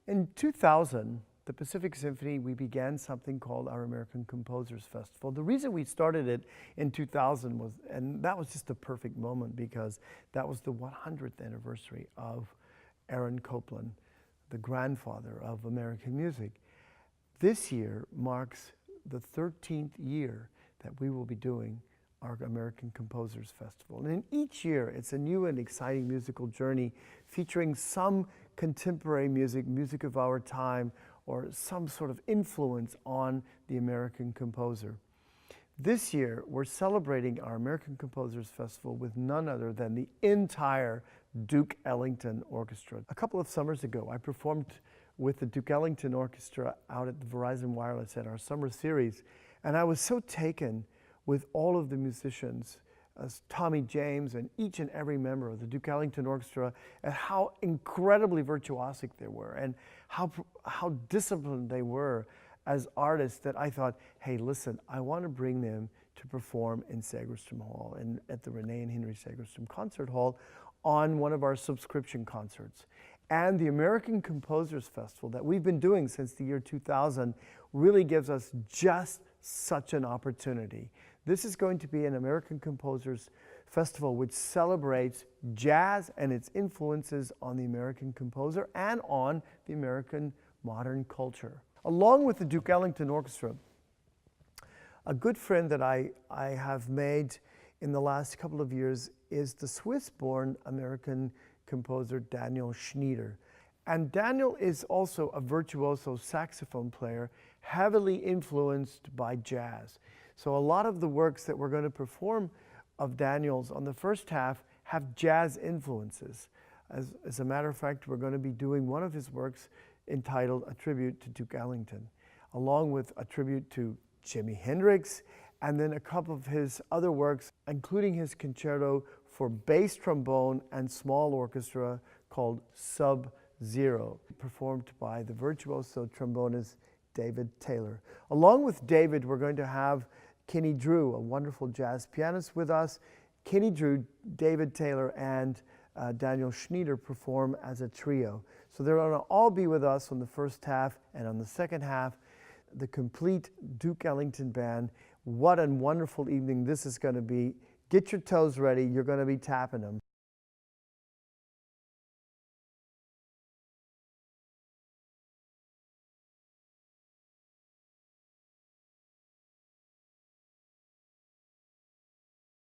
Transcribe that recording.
In 2000, the Pacific Symphony, we began something called our American Composers Festival. The reason we started it in 2000 was, and that was just a perfect moment because that was the 100th anniversary of Aaron Copland, the grandfather of American music. This year marks the 13th year that we will be doing our American Composers Festival. And in each year, it's a new and exciting musical journey featuring some contemporary music, music of our time, or some sort of influence on the American composer. This year, we're celebrating our American Composers Festival with none other than the entire Duke Ellington Orchestra. A couple of summers ago, I performed with the Duke Ellington Orchestra out at the Verizon Wireless at our summer series, and I was so taken with all of the musicians, Tommy James and each and every member of the Duke Ellington Orchestra, and how incredibly virtuosic they were and how disciplined they were as artists, that I thought, hey, listen, I want to bring them to perform in Segerstrom Hall and at the Renee and Henry Segerstrom Concert Hall on one of our subscription concerts. And the American Composers Festival that we've been doing since the year 2000 really gives us just such an opportunity. This is going to be an American Composers Festival which celebrates jazz and its influences on the American composer and on the American modern culture. Along with the Duke Ellington Orchestra, a good friend that I have made in the last couple of years is the Swiss-born American composer Daniel Schnyder. And Daniel is also a virtuoso saxophone player, heavily influenced by jazz. So a lot of the works that we're going to perform of Daniel's on the first half have jazz influences. As a matter of fact, we're going to be doing one of his works entitled A Tribute to Duke Ellington, along with a tribute to Jimi Hendrix, and then a couple of his other works, including his concerto for bass trombone and small orchestra called Sub-Zero, performed by the virtuoso trombonist David Taylor. Along with David, we're going to have Kenny Drew, a wonderful jazz pianist, with us. Kenny Drew, David Taylor, and Daniel Schnyder perform as a trio. So they're going to all be with us on the first half, and on the second half, the complete Duke Ellington band. What a wonderful evening this is going to be. Get your toes ready. You're going to be tapping them.